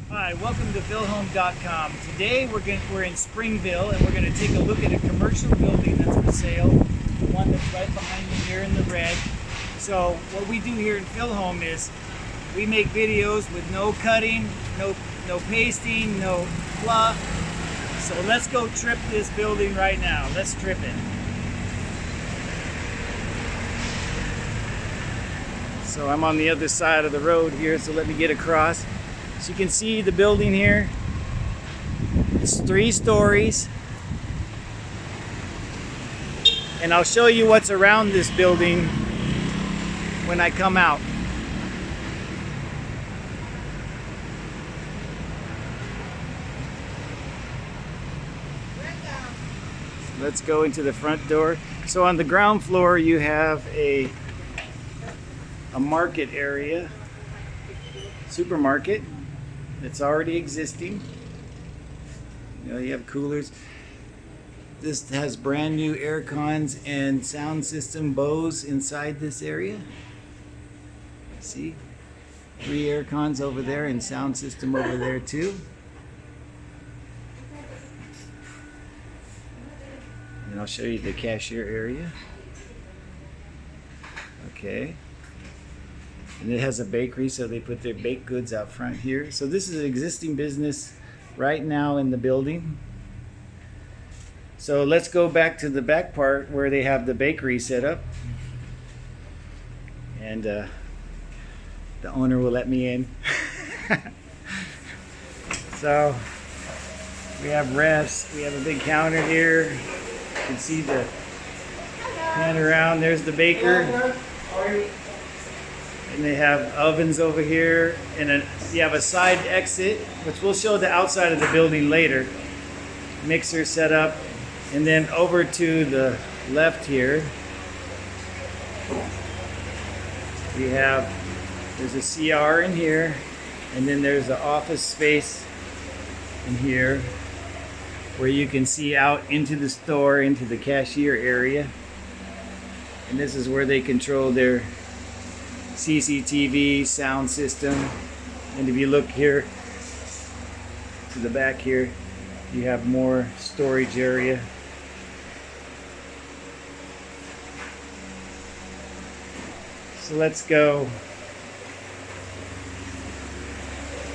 Hi, welcome to PhilHome.com. Today we're in Springville and we're going to take a look at a commercial building that's for sale, the one that's right behind me here in the red. So what we do here in PhilHome is we make videos with no cutting, no pasting, no fluff. So let's go trip this building right now. Let's trip it. So I'm on the other side of the road here, so let me get across. So you can see the building here. It's 3 stories. And I'll show you what's around this building when I come out. Let's go into the front door. So on the ground floor you have a market area, supermarket. It's already existing. You know, you have coolers. This has brand new air cons and sound system Bose inside this area. See? 3 air cons over there and sound system over there too. And I'll show you the cashier area. Okay. And it has a bakery, so they put their baked goods out front here. So this is an existing business right now in the building. So let's go back to the back part where they have the bakery set up. And the owner will let me in. So we have refs, we have a big counter here. You can see the pan around, there's the baker. And they have ovens over here, and you have a side exit, which we'll show the outside of the building later. Mixer set up, and then over to the left here, there's a CR in here, and then there's the office space in here, where you can see out into the store, into the cashier area. And this is where they control their CCTV sound system. And if you look here to the back here, you have more storage area. So let's go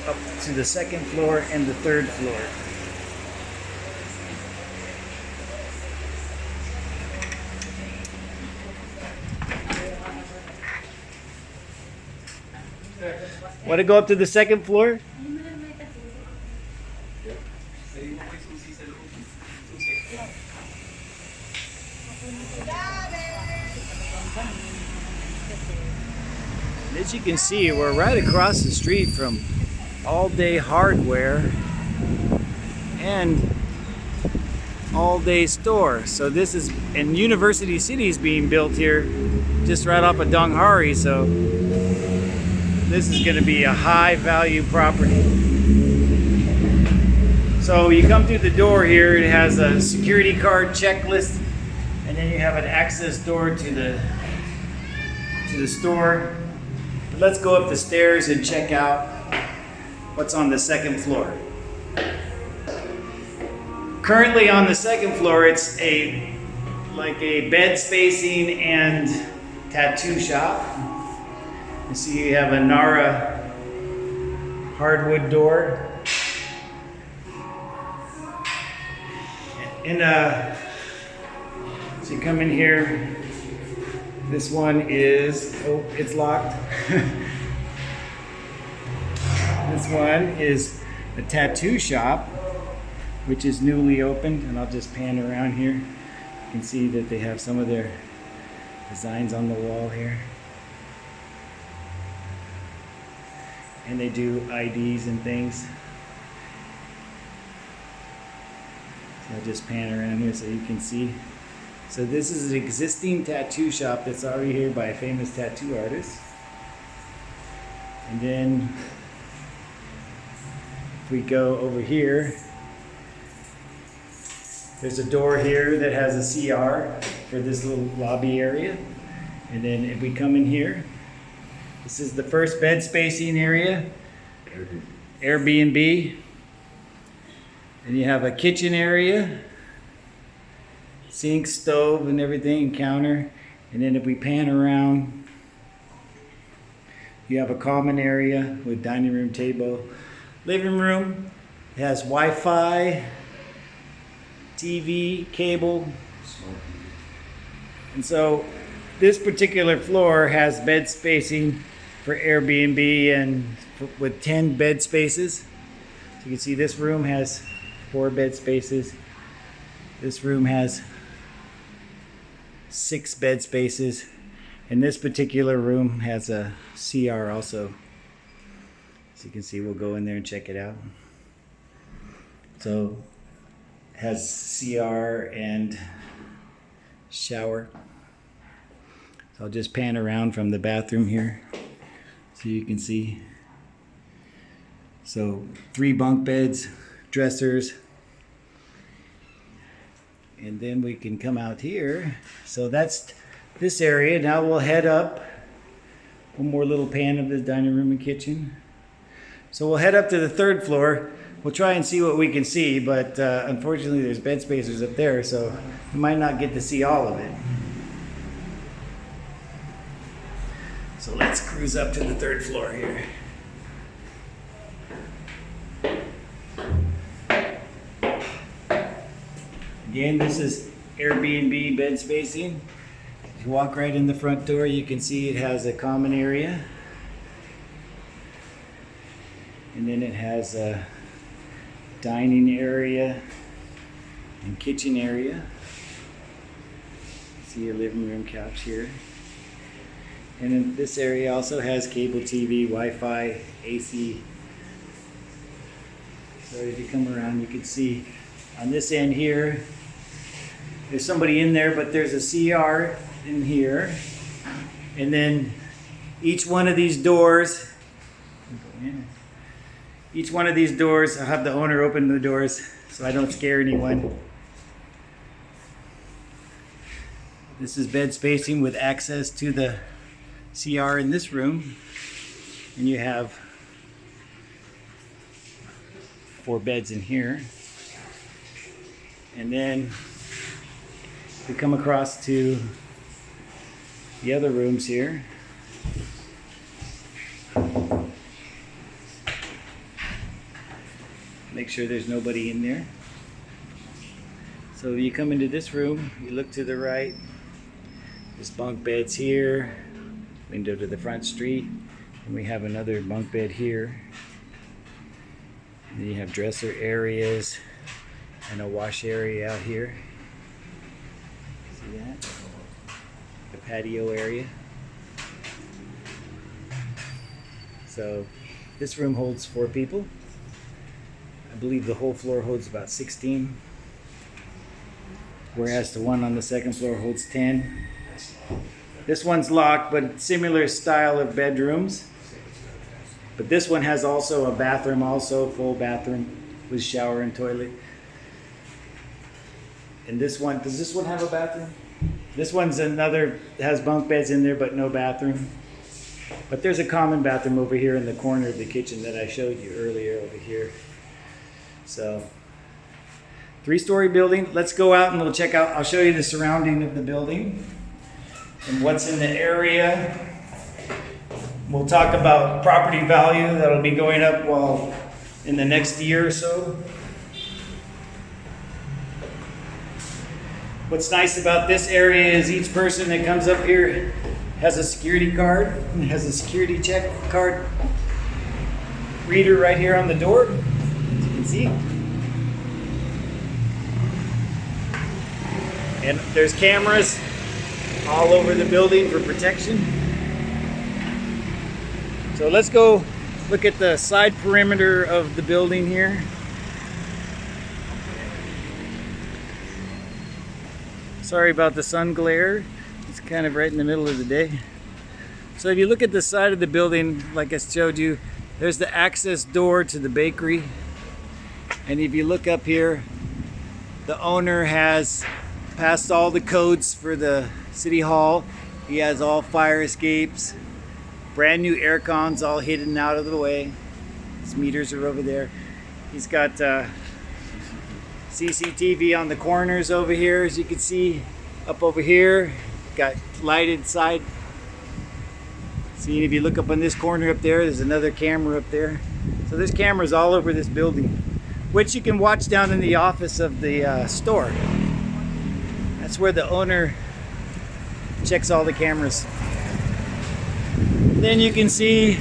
up to the 2nd floor and the 3rd floor. Want to go up to the 2nd floor? As you can see, we're right across the street from All Day Hardware and All Day Store. So this is, and University City is being built here just right off of Donghari. So this is going to be a high value property. So you come through the door here, it has a security card checklist, and then you have an access door to the store. But let's go up the stairs and check out what's on the 2nd floor. Currently on the 2nd floor, it's like a bed spacing and tattoo shop. You see you have a Nara hardwood door. And so you come in here, this one is, oh, it's locked. This one is a tattoo shop, which is newly opened, and I'll just pan around here. You can see that they have some of their designs on the wall here. And they do IDs and things. So I'll just pan around here so you can see. So this is an existing tattoo shop that's already here by a famous tattoo artist. And then if we go over here, there's a door here that has a CR for this little lobby area. And then if we come in here, this is the first bed spacing area. Airbnb. And you have a kitchen area, sink, stove, and everything, counter. And then if we pan around, you have a common area with dining room table. Living room, it has Wi-Fi, TV, cable. And so this particular floor has bed spacing for Airbnb and with 10 bed spaces. So you can see this room has 4 bed spaces. This room has 6 bed spaces. And this particular room has a CR also. So you can see, we'll go in there and check it out. So it has CR and shower. So I'll just pan around from the bathroom here so you can see. So 3 bunk beds, dressers. And then we can come out here. So that's this area. Now we'll head up. One more little pan of the dining room and kitchen. So we'll head up to the 3rd floor. We'll try and see what we can see, but unfortunately there's bed spacers up there, so we might not get to see all of it. So let's cruise up to the 3rd floor here. Again, this is Airbnb bed spacing. If you walk right in the front door, you can see it has a common area. And then it has a dining area and kitchen area. See a living room couch here. And then this area also has cable TV, Wi-Fi, AC. So if you come around, you can see on this end here, there's somebody in there, but there's a CR in here. And then each one of these doors, I'll have the owner open the doors so I don't scare anyone. This is bed spacing with access to the CR in this room. And you have 4 beds in here. And then we come across to the other rooms here. Make sure there's nobody in there. So you come into this room, you look to the right, there's bunk beds here, window to the front street, and we have another bunk bed here. And then you have dresser areas and a wash area out here. See that? The patio area. So this room holds 4 people. I believe the whole floor holds about 16, whereas the one on the 2nd floor holds 10. This one's locked, but similar style of bedrooms. But this one has also a bathroom, also full bathroom with shower and toilet. And this one, does this one have a bathroom? This one's another, has bunk beds in there, but no bathroom. But there's a common bathroom over here in the corner of the kitchen that I showed you earlier over here. So 3-story building. Let's go out and we'll check out, I'll show you the surrounding of the building and what's in the area. We'll talk about property value that'll be going up in the next year or so. What's nice about this area is each person that comes up here has a security card and has a security check card reader right here on the door, as you can see. And there's cameras all over the building for protection. So let's go look at the side perimeter of the building here. Sorry about the sun glare. It's kind of right in the middle of the day. So if you look at the side of the building, like I showed you, there's the access door to the bakery. And if you look up here, the owner has passed all the codes for the city hall. He has all fire escapes, brand new air cons all hidden out of the way. His meters are over there. He's got CCTV on the corners over here, as you can see. Up over here, got lighted side. See, if you look up on this corner up there, there's another camera up there. So there's cameras all over this building, which you can watch down in the office of the store. That's where the owner checks all the cameras. Then you can see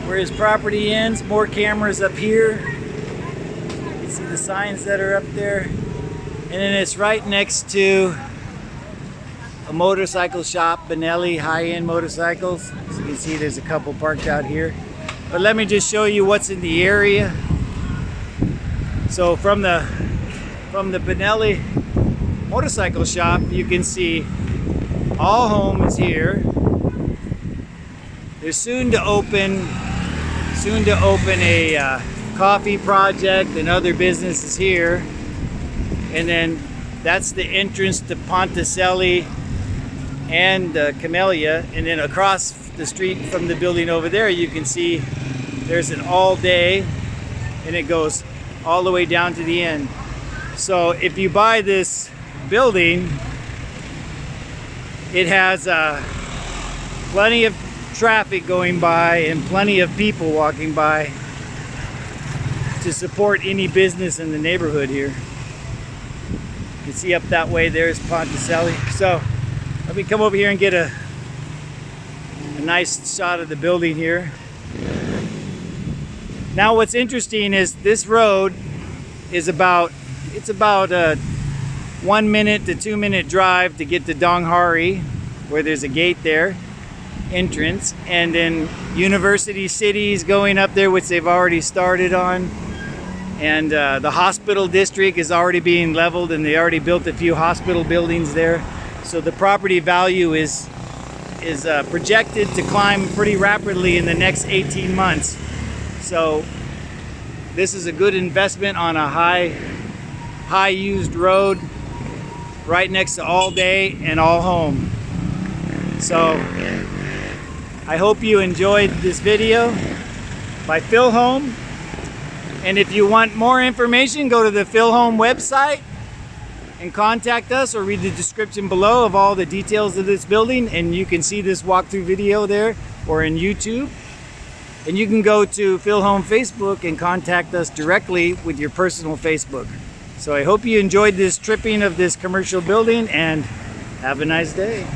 where his property ends. More cameras up here. You can see the signs that are up there. And then it's right next to a motorcycle shop, Benelli High-End Motorcycles. As you can see, there's a couple parked out here. But let me just show you what's in the area. So from the Benelli motorcycle shop, you can see All Home is here. They're soon to open a coffee project and other businesses here. And then that's the entrance to Ponticelli and Camellia. And then across the street from the building over there, you can see there's an all day, and it goes all the way down to the end. So if you buy this building, it has plenty of traffic going by and plenty of people walking by to support any business in the neighborhood here. You can see up that way, there's Ponticelli. So let me come over here and get a nice shot of the building here. Now what's interesting is this road is about a 1 minute to 2 minute drive to get to Donghari, where there's a gate there, entrance, and then University City is going up there, which they've already started on, and the hospital district is already being leveled, and they already built a few hospital buildings there. So the property value is projected to climb pretty rapidly in the next 18 months. So this is a good investment on a high used road right next to All Day and All Home. So I hope you enjoyed this video by Phil Home. And if you want more information, go to the Phil Home website and contact us, or read the description below of all the details of this building, and you can see this walkthrough video there or in YouTube. And you can go to Phil Home Facebook and contact us directly with your personal Facebook. So I hope you enjoyed this tripping of this commercial building, and have a nice day.